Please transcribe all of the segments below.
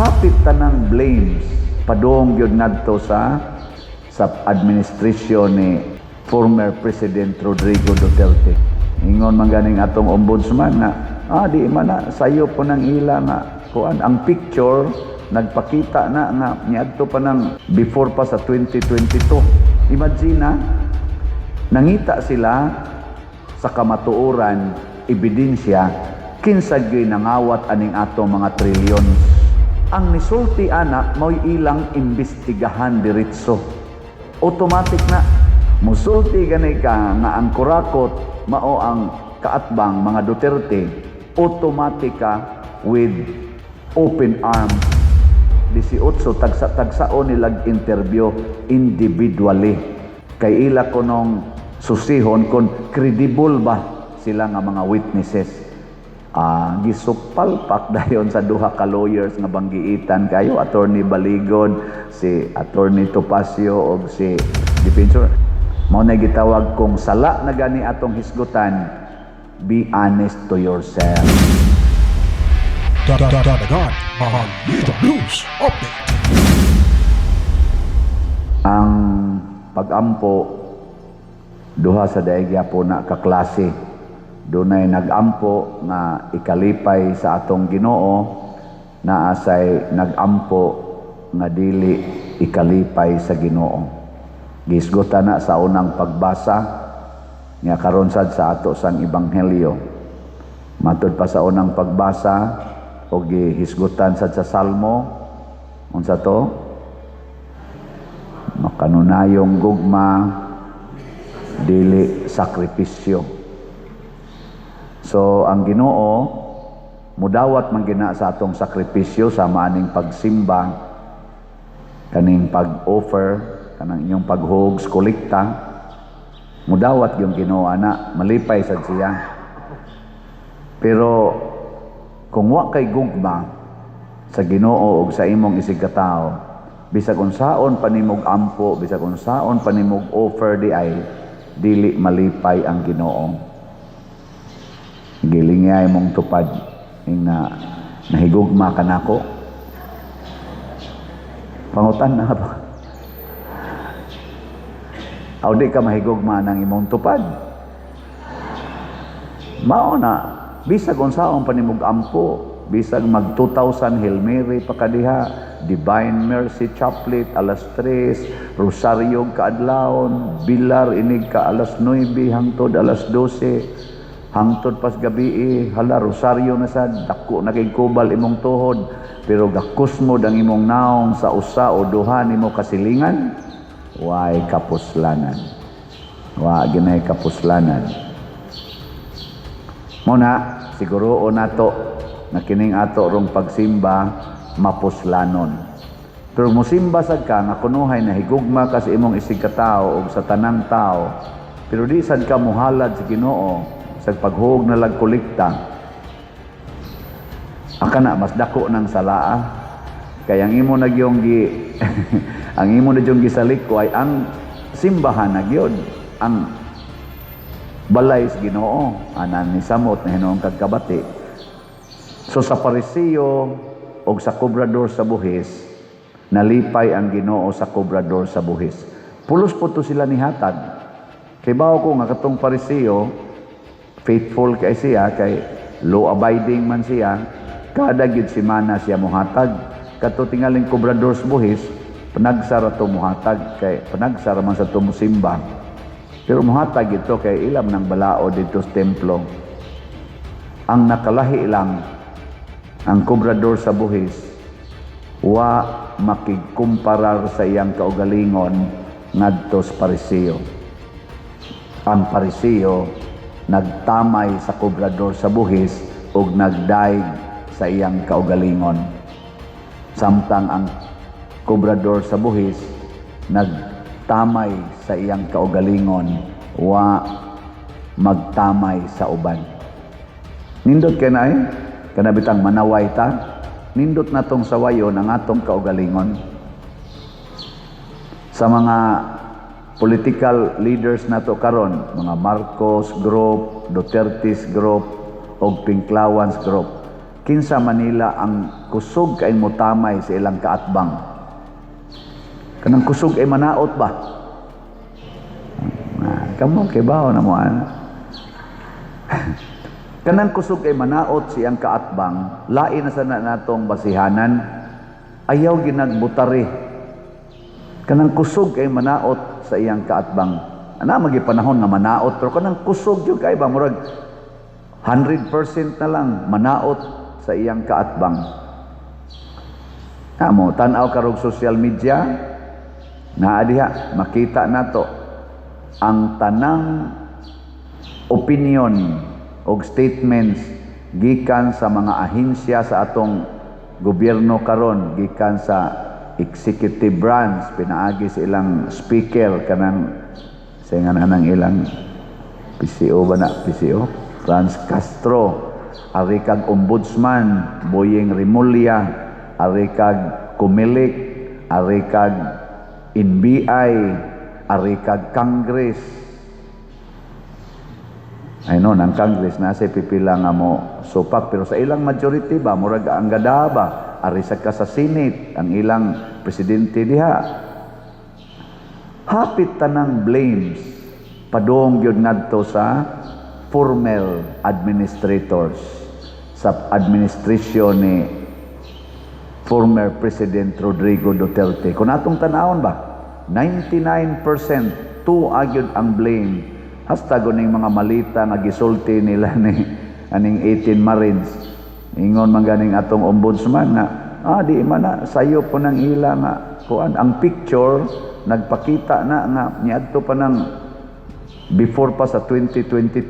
hapit tanang blames padong gyud ngadto sa administrasyon ni former President Rodrigo Duterte. Ingon man ganing atong ombudsman na di man na sayo po nang ila nga kuan ang picture nagpakita na nga niadto pa nang before pa sa 2022. Imagine na nangita sila sa kamatuoran ebidensya kinsa gyud nangawat aning atong mga trilyon. Ang nisulti ana mo'y ilang imbestigahan diretso. Automatic na musulti gani ka nga ang kurakot mao ang kaatbang mga Duterte, automatic ka with open arms. 18 tagsa-tagsaon nilag interview individually. Kay ila ko nung susihon kung credible ba sila nga mga witnesses. Gisupalpak dayon sa duha ka lawyers nga banggiitan kayo, Attorney Baligon, si Attorney Topacio o si Defensor. Mao na gitawag kung sala na gani atong hisgutan, be honest to yourself. Dagdagan, Mahalita News Update. Ang pag-ampo duha sa daigya po na kaklase. Dunay nag-ampo nga ikalipay sa atong Ginoo, na asay nag-ampo nga dili ikalipay sa Ginoo. Gisgutan na sa unang pagbasa nga karon sad sa ato sang ebanghelyo. Matud pa sa unang pagbasa o gihisgutan sad sa Salmo, unsa to? Makanunayong gugma dili sakripisyo. So ang Ginoo mudawat man gina sa atong sakripisyo sa maaning pagsimba, kaning pag-offer, kanang inyong paghugs kolekta, mudawat yung Ginoo ana, malipay sad siya. Pero kung wa kay gugma sa Ginoo ug sa imong isigkatawo, bisag unsaon panimog ampo, bisag unsaon panimog offer di ay dili malipay ang Ginoo. Gilingay mong tupad ing nahigugma ka nako. Pangutan na ba? Aw di ka mahigugma ng imong tupad. Mao na bisag unsaon panimog ampo, bisag mag 2,000 Hail Mary pa kadiha, Divine Mercy Chaplet alas 3, Rosario kaadlawon, Bilar inig ka alas 9 hangtod alas 12, hangtod pas gabi hala Rosario na sad, dako na kay kubal imong tuhod, pero gakus mo dang imong naong sa usa o duha nimo kasilingan, way kapuslanan. Wa ginay kapuslanan. Muna, siguro o nato na kining ato rong pagsimba mapuslanon. Pero musimba sad ka nga kunuhay na higugma ka sa imong isigkatawo o sa tanang tao, pero di sad ka muhalad sa Ginoo sa paghug na lag kolekta. Aka na mas dako ng salaa. Kaya ang imo nagyong ang imo na gyung gisalik ko ay ang simbahan na gyud, ang balay sa Ginoo, anan ni samot na hinuong kagkabati. So sa Pariseo o sa kobrador sa buhis, nalipay ang Ginoo sa kobrador sa buhis. Pulos po to sila nihatag. Kay bawo ko nga katong Pariseo, faithful kay siya, kay law-abiding man siya, kada gyud semana siya muhatag. Kato tingaling kobrador sa buhis, panagsara to muhatag, kay panagsara man sa to musimba. Pero muhatag ito kay ilam ng balao dito sa templo. Ang nakalahi lang, ang kobrador sa buhis, wa makigkumparar sa iyang kaugalingon ngadto sa Pariseo. Ang Pariseo nagtamay sa kobrador sa buhis ug nagdaig sa iyang kaugalingon. Samtang ang kobrador sa buhis nagtamay sa iyang kaugalingon, wa magtamay sa uban. Nindot kay na kanabitang manaway ta, nindot natong sawayon ang atong kaugalingon. Sa mga political leaders nato karon, mga Marcos group, Duterte's group, o Pinklawans group, kinsa Manila ang kusog kay motamay sa ilang kaatbang. Kanang kusog ay manaot ba? Kamo kay bawo na mo ana. Kanang kusog ay manaot siyang kaatbang, lain na sana natong basihanan, ayaw ginagbutari. Kanang kusog ay manaot sa iyang kaatbang. Ana magi panahon nga manaot, pero kanang kusog jud kay ba murag 100% na lang manaot sa iyang kaatbang. Amo tan-aw karog social media, naa diha makita nato ang tanang opinion o statements gikan sa mga ahensya sa atong gobyerno karon, gikan sa executive branch, pinaagi sa ilang speaker kanang sa ng ilang PCO ba na PCO Franz Castro, ari kag ombudsman Boyeng Rimulya, ari kag Kumilik, ari kag NBI, ari kag Congress. Ay no, ang Congress nasa pipila nga mo supak, pero sa ilang majority ba murag ang gada ba ari sa Senate ang ilang presidente diha. Hapit tanang blames padong gyud ngadto sa former administrators sa administrasyon ni former President Rodrigo Duterte. Kung atong tanawon ba 99% to agyud ang blame. Hasta guning mga malita nga gisulti nila ni aning 18 Marines. Ingon man ganing atong ombudsman na di man na sayo po nang ila nga kuan ang picture nagpakita na nga niadto pa nang before pa sa 2022.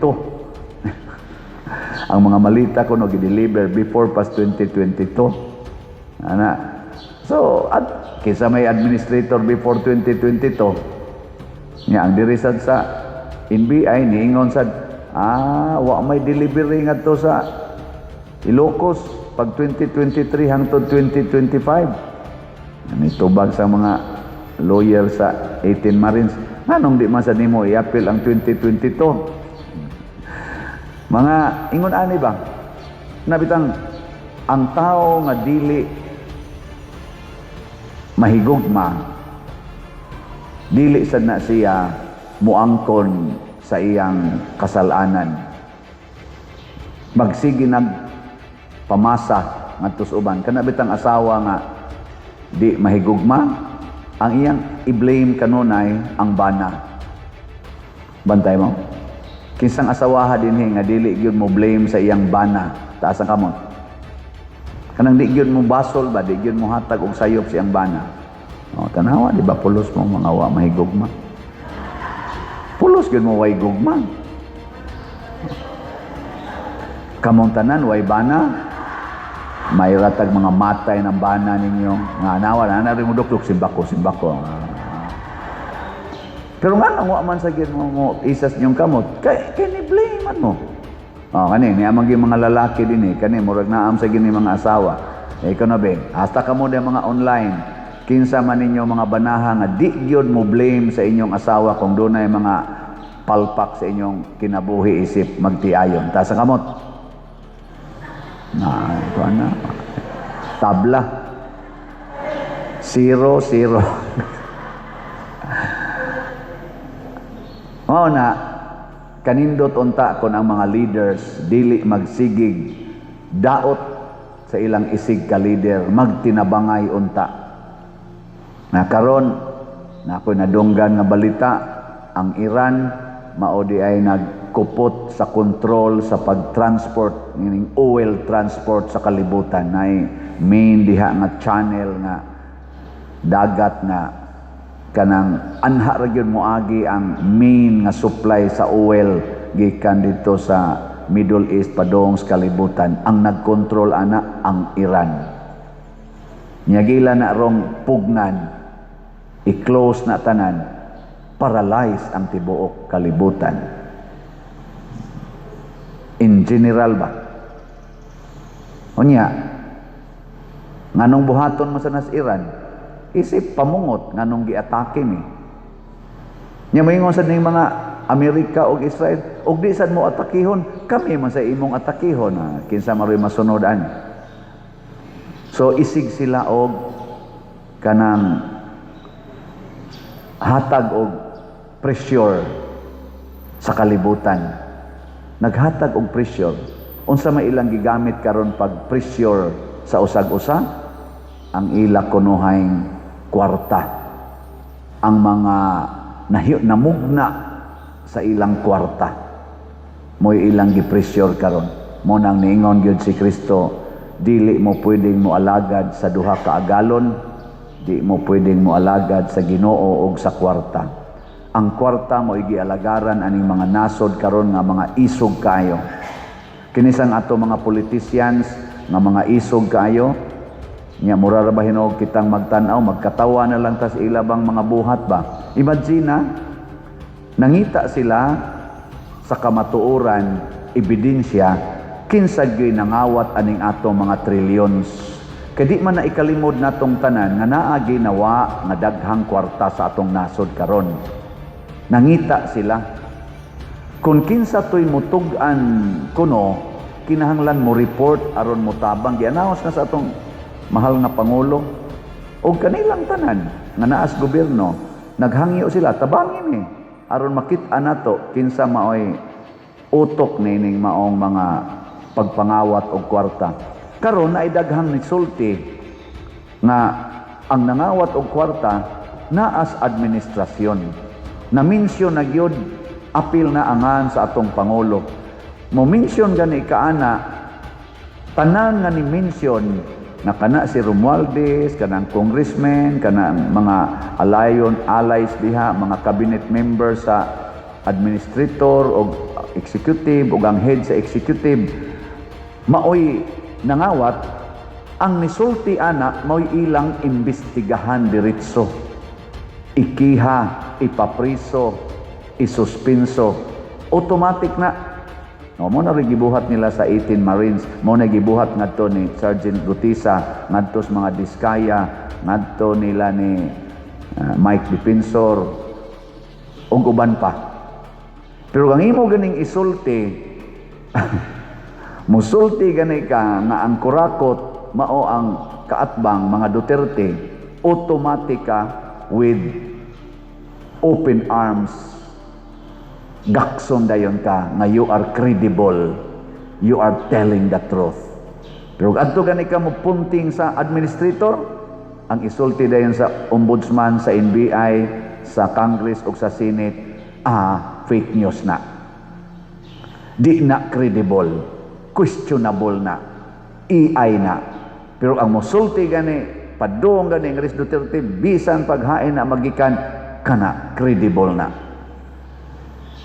Ang mga malita ko no gi-deliver before pa sa 2022. Ana. So at kisa may administrator before 2022. Nya ang dirisad sa NBI niingon sad wa may delivery ngadto sa Ilocos pag 2023 hangtod 2025. Ani tubag sa mga lawyer sa 18 Marines, nganong di man sad nimo i-appeal ang 2022? Mga ingon ani ba nabitang ang tao nga dili mahigugma, dili sad na siya muangkon sa iyang kasalanan. Magsige pamasa ngadto sa uban kana bitang asawa nga di mahigugma, ang iyang i-blame kanunay ang bana. Bantay mo? Kinsang asawaha dinhi nga dili gyud mo blame sa iyang bana, taas ang kamot. Kanang di gyud mo basol ba, di gyud mo hatag og sayop sa iyang bana. Tanawa di ba pulos mo mga wa mahigugma? Pulos gyud mo way gugma. Kamong tanan way bana, may ratag mga matay ng bana ninyo. Nga nawa na rin mo duklok simbako. Pero nga nang wa man sa gyud mo isas nyong kamot, kay ni-blame man mo. Kani ni amang mga lalaki dinhi, kani murag naam sa gini mga asawa. Ikaw na be, hasta kamo de mga online. Kinsa man ninyo mga banaha nga di gyud mo blame sa inyong asawa kung dunay mga palpak sa inyong kinabuhi isip magtiayon. Taas ang kamot. Ito na. Tabla. 0-0. Na kanindot unta kon ang mga leaders dili magsigig daot sa ilang isig ka leader, magtinabangay unta. Karon na ako'y nadunggan nga balita, ang Iran mao di ay nagkupot sa kontrol sa pagtransport, meaning oil transport sa kalibutan. Nay main diha nga channel nga dagat nga kanang anha ra gyud moagi ang main nga supply sa oil gikan dito sa Middle East padong sa kalibutan. Ang nagkontrol ana ang Iran. Nyagila na rong pugnan, i-close na tanan, paralyze ang tibuok kalibutan. In general ba? Unya, nganong buhaton mo sa nas Iran, isip pamungot nganong giatake ni. Nya moingon sa ning mga Amerika o Israel, og di sad mo atakihon, kami man sa imong atakihon, kinsa maroy masunodan. So isig sila og kanang hatag og pressure sa kalibutan. Naghatag og pressure. Unsa may ilang gigamit karon pag pressure sa usag-usa? Ang ila kunuhayng kwarta. Ang mga namugna sa ilang kwarta. Mo'y ilang gi-pressure karon. Mo nang niingon gyud si Kristo, dili mo pwedeng mo alagad sa duha ka agalon, di mo pwedeng mo alagad sa Ginoo ug sa kwarta. Ang kwarta mo gialagaran aning mga nasod karon nga mga isog kayo. Kinisang ato mga politicians nga mga isog kayo, nya mura ra ba hinuog kitang magtan-aw, magkatawa na lang tas ilabang mga buhat ba. Imagine nangita sila sa kamatuoran, ebidensya, kinsa gyud nangawat aning ato mga trillions. Kadi man na ikalimod natong tanan nga naa ginawa nga daghang kwarta sa atong nasod karon. Nangita sila. Kung kinsa to'y mutug-an kuno, kinahanglan mo report aron mo tabang gi-announce na sa atong mahal nga pangulo o kanilang tanan nga naas gobyerno. Naghangyo sila, tabangin aron makita nato kinsa maoy utok nining maong mga pagpangawat og kwarta. Karon na daghang nisulti nga ang nangawat og kwarta naas administrasyon. Na-mention na gyud apil na angan sa atong pangulo. Mo-mention gani kaana tanan nga ni-mention na kana si Romualdez, kanang congressman, kanang mga allies diha, mga cabinet members sa administrator o executive o ang head sa executive, maoy nangawat, ang nisulti ana maoy ilang imbestigahan diretso. Ikiha, ipapriso, isuspenso, automatic na. No, mo na rin gibuhat nila sa 18 Marines, mo na gibuhat ngadto ni Sergeant Gutisa, ngadto sa mga Diskaya, ngadto nila ni Mike Defensor, ug uban pa. Pero ang imo ganing isulti, musulti gani ka nga ang kurakot mao ang kaatbang mga Duterte, automatic ka with open arms. Gakson dayon ka nga you are credible, you are telling the truth. Pero adto gani ka mo punting sa administrator, ang isulti dayon sa ombudsman, sa NBI, sa Congress ug sa Senate, fake news na. Di na credible, questionable na, AI na. Pero ang mosulti gani, padung gani ng Res Duterte, bisan paghain na magikan, kana credible na.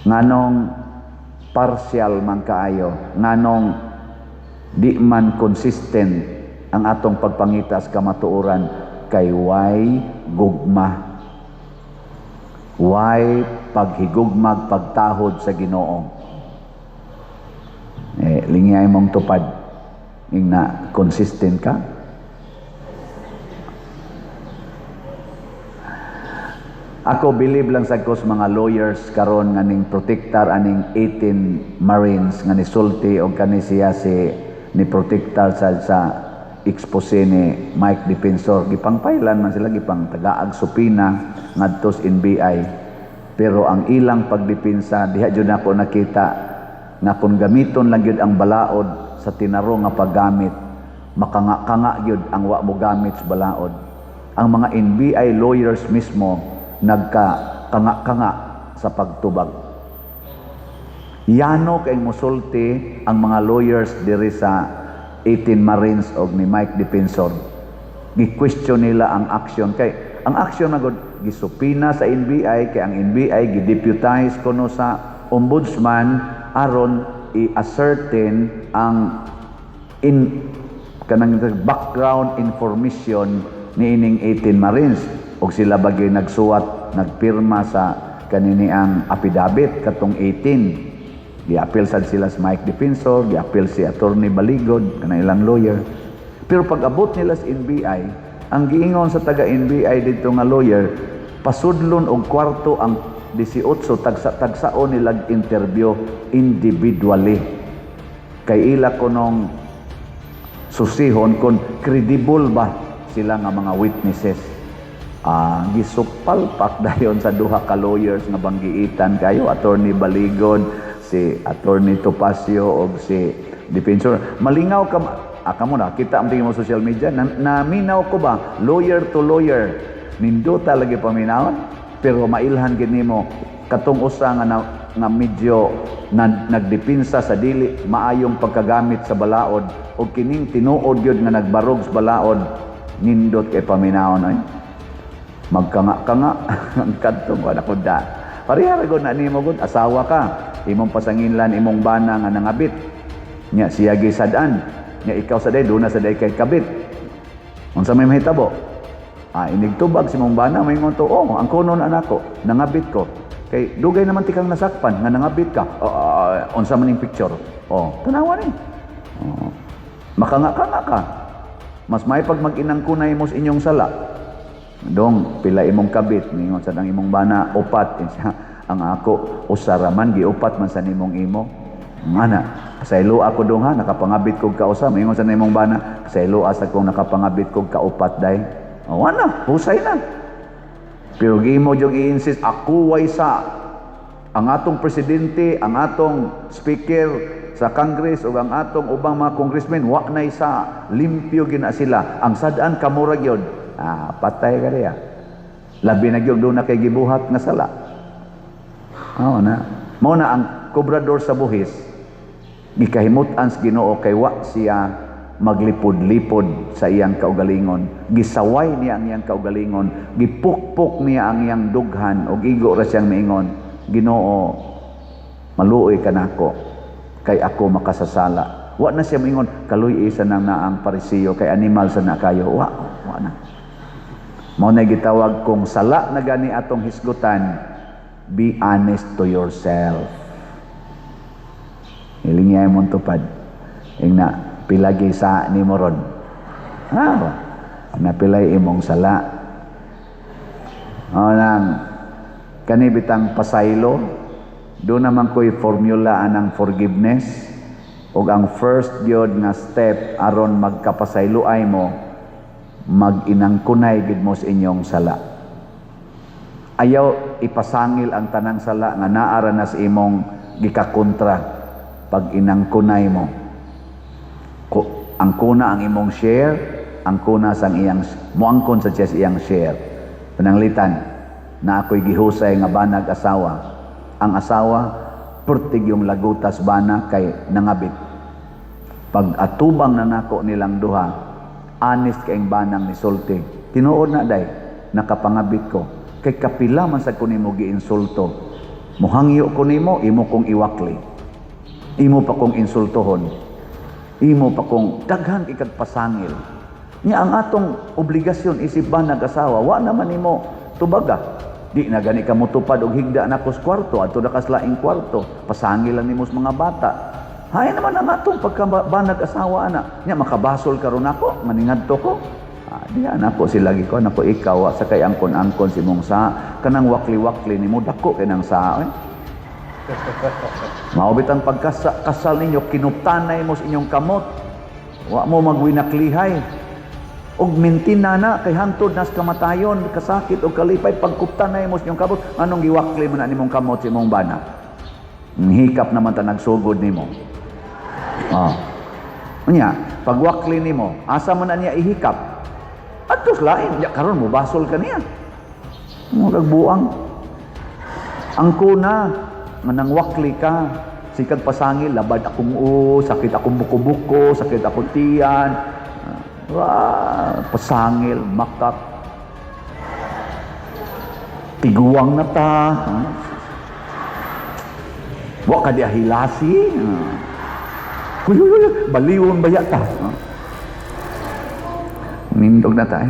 Nganong partial man kaayo, nganong di man consistent ang atong pagpangitas kamatuoran kay way gugma, way paghigugmag pagtahod sa Ginoo. Lingay mong tupad ing na consistent ka. Ako believe lang sa kus mga lawyers karon nga ning protektar aning 18 Marines nga nisulti og kani siya ni protektar sa expose ni Mike Defensor. Gipangpailan man sila, gipang tagaag supina ngadto sa NBI. Pero ang ilang pagdepensa diha jud nako nakita nga kung gamiton lang gyud ang balaod sa tinaro nga paggamit, makanga-kanga gyud ang wa mo gamit sa balaod. Ang mga NBI lawyers mismo nagka-kanga-kanga sa pagtubag. Yano kay musulti ang mga lawyers diri sa 18 Marines og ni Mike Defensor. Gi-question nila ang action kay ang action na gud gisupina sa NBI kay ang NBI gi-deputize kuno sa ombudsman aron i-ascertain ang kanang background information ni ining 18 Marines. Og sila bagay nagsuwat, nagpirma sa kanini ang affidavit katong 18. Gi-appeal sad sila sa Mike Defensor, gi-appeal si Attorney Baligod, kanang ilang lawyer. Pero pag abot nila sa NBI, ang giingon sa taga-NBI dito nga lawyer, pasudlon og kwarto ang 18 tagsa-tagsaon nilag interview individually. Kay ila ko nung susihon kung credible ba sila nga mga witnesses. Gisupalpak dayon sa duha ka lawyers nga banggiitan kayo, Attorney Baligod, si Attorney Topacio o si Defensor. Malingaw ka, kamo na, kita ang tingin mo social media, naminaw ko ba, lawyer to lawyer, nindo talaga paminawon, pero mailhan gini mo, katong usa nga medyo nagdepinsa sa dili, maayong pagkagamit sa balaod, o kining tinuod yun nga nagbarog sa balaod, nindot kay paminawon ay. Magkanga-kanga, ang kantong ko nakuda. Parihara ko na nimo gud, asawa ka, imong pasanginlan, imong bana nga nangabit. Nya siya gisadan, nya ikaw sa day, doon na sa day kay kabit. Unsa may mahitabo? Inigtubag si mong bana, may ngon to, ang kunon anak ko, nangabit ko. Kay dugay naman tikang nasakpan, nga nangabit ka. Unsa man yung picture? Tanawa ni. Makanga-kanga ka. Mas may pag mag-inang kunay mo sa inyong sala. Dong, pila imong kabit, ningon sa nang imong bana, upat. Ang ako, usaraman, giupat man sa nimong imo. Mana, saylo ako dong ha, nakapangabit kog kausa. Mingon sa nimong bana, saylo asa kong nakapangabit kog kaupat day. Wala, husay na. Pero gimo jog i-insist, ako way sa ang atong presidente, ang atong speaker sa Congress o ang atong ubang mga congressmen, wa na isa, limpyo gina sila. Ang sadaan kamurag yun, patay ka riya. Labi na gyud doon na kay gibuhat nga sala. Mao na ang kobrador sa buhis, gikahimutan sa Ginoo kay wa siya maglipod-lipod sa iyang kaugalingon. Gisaway niya ang iyang kaugalingon, gipukpok niya ang iyang dughan o igo ra siyang miingon, Ginoo, maluoy ka nako kay ako makasasala. Wa na siya miingon, kaluy isa nang naang parisiyo kay animal sa nakayo. Wa na. Mao na gitawag kung sala na gani atong hisgutan, be honest to yourself. Ilingay mo tupad. Ingna pilagi sa ni moron. Napilay imong sala. Nang kanibitang pasaylo, doon naman ko'y formula anang forgiveness. O ang first gyud nga step aron magkapasayloay mo, mag-inangkunay gid mo sa inyong sala. Ayaw ipasangil ang tanang sala nga naara na sa imong gikakontra pag inangkunay mo. Ang kuna ang imong share, ang kuna sang iyang moangkon sa chest iyang share. Pananglitan na ako'y gihusay nga banag asawa. Ang asawa pertig yung lagutas bana kay nangabit. Pag atubang na nako nilang duha, honest kaing banang ni sulti. Tinuod na day, nakapangabit ko. Kay kapila man sa kunimo giinsulto. Muhangyo ko nimo, imo kong iwakli. Imo pa kong insultohon. Imo pa kong daghan ikagpasangil. Niya ang atong obligasyon isip ba nag-asawa, wa naman nimo tubaga. Di na gani ka mutupad og higda na kus kwarto ato na kaslaing kwarto. Pasangil lang nimo sa mga bata. Hay naman ang atong pagkabanag asawa ana. Nya makabasol karon ako, maningadto ko. Di anak ko sila gi ko, nako ikaw sa kay angkon-angkon si mong sa kanang wakli-wakli nimo dako kay nang sa. Maubit ang pagkasal ninyo, kinuptanay mo sa inyong kamot. Wa mo magwinaklihay. Og mintina na, kay hantod nas kamatayon, kasakit o kalipay, pagkuptanay mo sa inyong kamot, anong giwakli mo na nimong kamot sa imong bana? Hikap naman ta nagsugod nimo. Unya, pagwakli nimo, asa mo na niya ihikap? At tos lain, ya karon mo basol ka niya. Mo nagbuang. Ang kuna, nga nang wakli ka, sikag pasangil, labad akong sakit akong buko-buko, sakit akong tiyan, pasangil, makak, tiguang na ta, wa ka di ahilasi, baliwon ba yata, nindog na ta